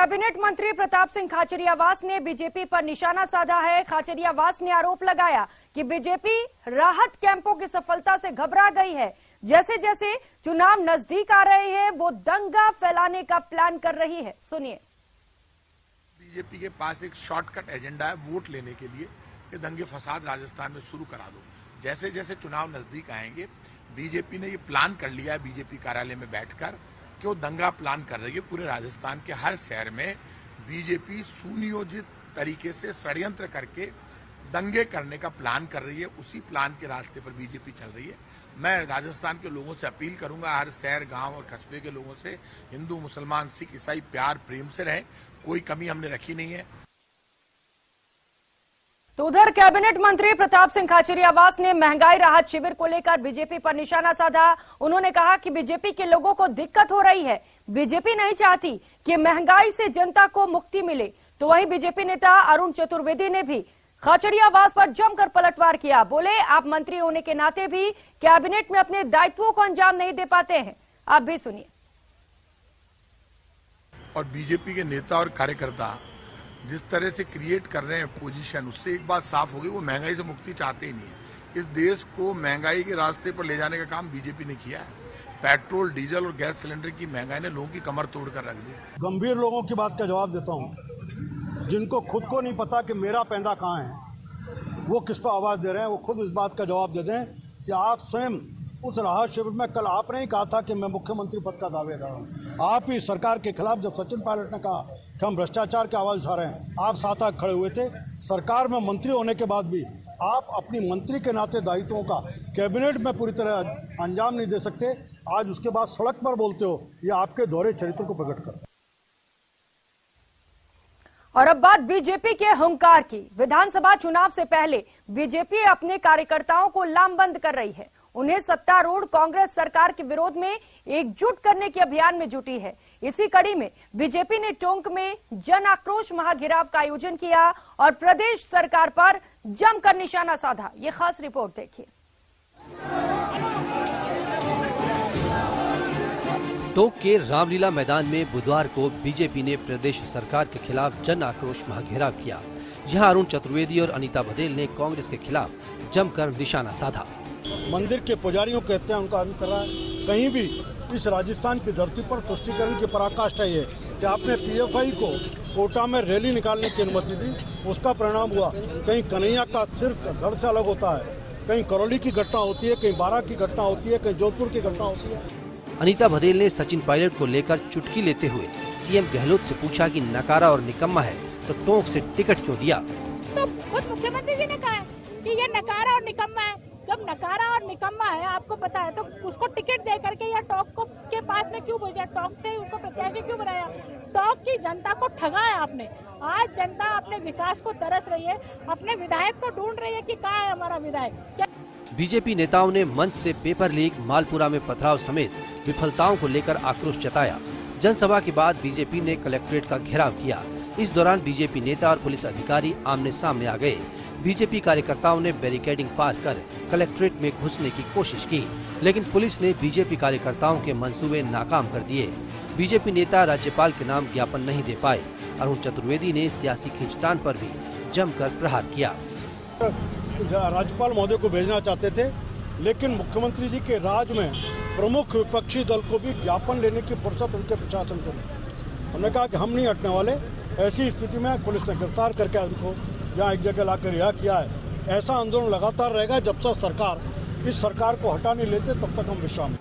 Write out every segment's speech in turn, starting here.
Cabinet मंत्री प्रताप सिंह खाचरियावास ने BJP पर निशाना साधा है। खाचरियावास ने आरोप लगाया कि बीजेपी राहत कैंपों की सफलता से घबरा गई है। जैसे जैसे चुनाव नजदीक आ रहे हैं वो दंगा फैलाने का प्लान कर रही है। सुनिए। बीजेपी के पास एक शॉर्टकट एजेंडा है वोट लेने के लिए कि दंगे फसाद राजस्थान में शुरू करा दो। जैसे जैसे चुनाव नजदीक आएंगे बीजेपी ने ये प्लान कर लिया है बीजेपी कार्यालय में बैठकर कि वो दंगा प्लान कर रही है। पूरे राजस्थान के हर शहर में बीजेपी सुनियोजित तरीके से षड्यंत्र करके दंगे करने का प्लान कर रही है। उसी प्लान के रास्ते पर बीजेपी चल रही है। मैं राजस्थान के लोगों से अपील करूंगा, हर शहर गांव और कस्बे के लोगों से, हिंदू मुसलमान सिख ईसाई प्यार प्रेम से रहें, कोई कमी हमने रखी नहीं है। तो उधर कैबिनेट मंत्री प्रताप सिंह खाचरियावास ने महंगाई राहत शिविर को लेकर बीजेपी पर निशाना साधा। उन्होंने कहा कि बीजेपी के लोगों को दिक्कत हो रही है, बीजेपी नहीं चाहती कि महंगाई से जनता को मुक्ति मिले। तो वहीं बीजेपी नेता अरुण चतुर्वेदी ने भी खाचरियावास पर जमकर पलटवार किया। बोले आप मंत्री होने के नाते भी कैबिनेट में अपने दायित्वों को अंजाम नहीं दे पाते हैं। आप भी सुनिए। और बीजेपी के नेता और कार्यकर्ता जिस तरह से क्रिएट कर रहे हैं पोजीशन, उससे एक बात साफ होगी, वो महंगाई से मुक्ति चाहते ही नहीं है। इस देश को महंगाई के रास्ते पर ले जाने का काम बीजेपी ने किया है। पेट्रोल डीजल और गैस सिलेंडर की महंगाई ने लोगों की कमर तोड़कर रख दी। गंभीर लोगों की बात का जवाब देता हूं, जिनको खुद को नहीं पता कि मेरा पैंदा कहां है, वो किस पर आवाज दे रहे हैं, वो खुद इस बात का जवाब दे दें कि आप स्वयं उस राहत शिविर में कल आपने ही कहा था कि मैं मुख्यमंत्री पद का दावेदार हूं। आप ही सरकार के खिलाफ जब सचिन पायलट ने कहा कि हम भ्रष्टाचार की आवाज उठा रहे हैं, आप साथ आग खड़े हुए थे। सरकार में मंत्री होने के बाद भी आप अपनी मंत्री के नाते दायित्वों का कैबिनेट में पूरी तरह अंजाम नहीं दे सकते। आज उसके बाद सड़क पर बोलते हो, ये आपके दोहरे चरित्र को प्रकट कर। और अब बात बीजेपी के हुंकार की। विधानसभा चुनाव से पहले बीजेपी अपने कार्यकर्ताओं को लामबंद कर रही है। उन्हें सत्तारूढ़ कांग्रेस सरकार के विरोध में एकजुट करने के अभियान में जुटी है। इसी कड़ी में बीजेपी ने टोंक में जन आक्रोश महाघेराव का आयोजन किया और प्रदेश सरकार पर जमकर निशाना साधा। ये खास रिपोर्ट देखिए। टोंक के रामलीला मैदान में बुधवार को बीजेपी ने प्रदेश सरकार के खिलाफ जन आक्रोश महाघेराव किया। जहां अरुण चतुर्वेदी और अनीता बघेल ने कांग्रेस के खिलाफ जमकर निशाना साधा। मंदिर के पुजारियों कहते हैं उनका आदमी कर रहा है। कहीं भी इस राजस्थान की धरती पर तुष्टीकरण की पराकाष्ठा ये कि आपने पीएफआई को कोटा में रैली निकालने की अनुमति दी, उसका परिणाम हुआ कहीं कन्हैया का सिर्फ घर से अलग होता है, कहीं करौली की घटना होती है, कहीं बारां की घटना होती है, कहीं जोधपुर की घटना होती है। अनीता बघेल ने सचिन पायलट को लेकर चुटकी लेते हुए सीएम गहलोत से पूछा कि नकारा और निकम्मा है तो टोंक से टिकट क्यों दिया। तो खुद मुख्यमंत्री जी ने कहा है कि ये नकारा और निकम्मा है। जब नकारा और निकम्मा है आपको पता है तो उसको टिकट दे करके या टोंक को के पास में क्यों भेजा, टोंक से उसको प्रत्याशी क्यों बनाया। टोंक की जनता को ठगा है आपने। आज जनता अपने विकास को तरस रही है, अपने विधायक को ढूंढ रही है कि कहाँ है हमारा विधायक। बीजेपी नेताओं ने मंच से पेपर लीक, मालपुरा में पथराव समेत विफलताओं को लेकर आक्रोश जताया। जनसभा के बाद बीजेपी ने कलेक्ट्रेट का घेराव किया। इस दौरान बीजेपी नेता और पुलिस अधिकारी आमने सामने आ गए। बीजेपी कार्यकर्ताओं ने बैरिकेडिंग पार कर कलेक्ट्रेट में घुसने की कोशिश की, लेकिन पुलिस ने बीजेपी कार्यकर्ताओं के मंसूबे नाकाम कर दिए। बीजेपी नेता राज्यपाल के नाम ज्ञापन नहीं दे पाए। अरुण चतुर्वेदी ने सियासी खींचतान पर भी जमकर प्रहार किया। राज्यपाल महोदय को भेजना चाहते थे, लेकिन मुख्यमंत्री जी के राज में प्रमुख विपक्षी दल को भी ज्ञापन लेने की फुर्सत उनके प्रशासन को नहीं। उन्होंने कहा कि हम नहीं हटने वाले। ऐसी स्थिति में पुलिस ने गिरफ्तार करके उनको यहाँ एक जगह लाकर रिहा किया है। ऐसा आंदोलन लगातार रहेगा जब तक सरकार इस सरकार को हटा नहीं लेते, तब तक हम विश्राम में।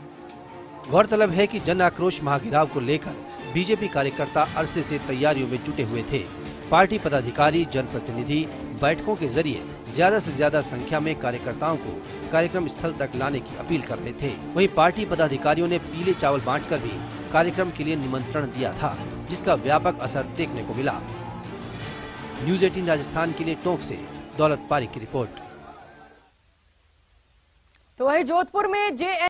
गौरतलब है कि जन आक्रोश महाघेराव को लेकर बीजेपी कार्यकर्ता अरसे से तैयारियों में जुटे हुए थे। पार्टी पदाधिकारी, जनप्रतिनिधि बैठकों के जरिए ज्यादा से ज्यादा संख्या में कार्यकर्ताओं को कार्यक्रम स्थल तक लाने की अपील कर रहे थे। वहीं पार्टी पदाधिकारियों ने पीले चावल बांटकर भी कार्यक्रम के लिए निमंत्रण दिया था, जिसका व्यापक असर देखने को मिला। न्यूज़ 18 राजस्थान के लिए टोंक से दौलत पारी की रिपोर्ट। तो वहीं जोधपुर में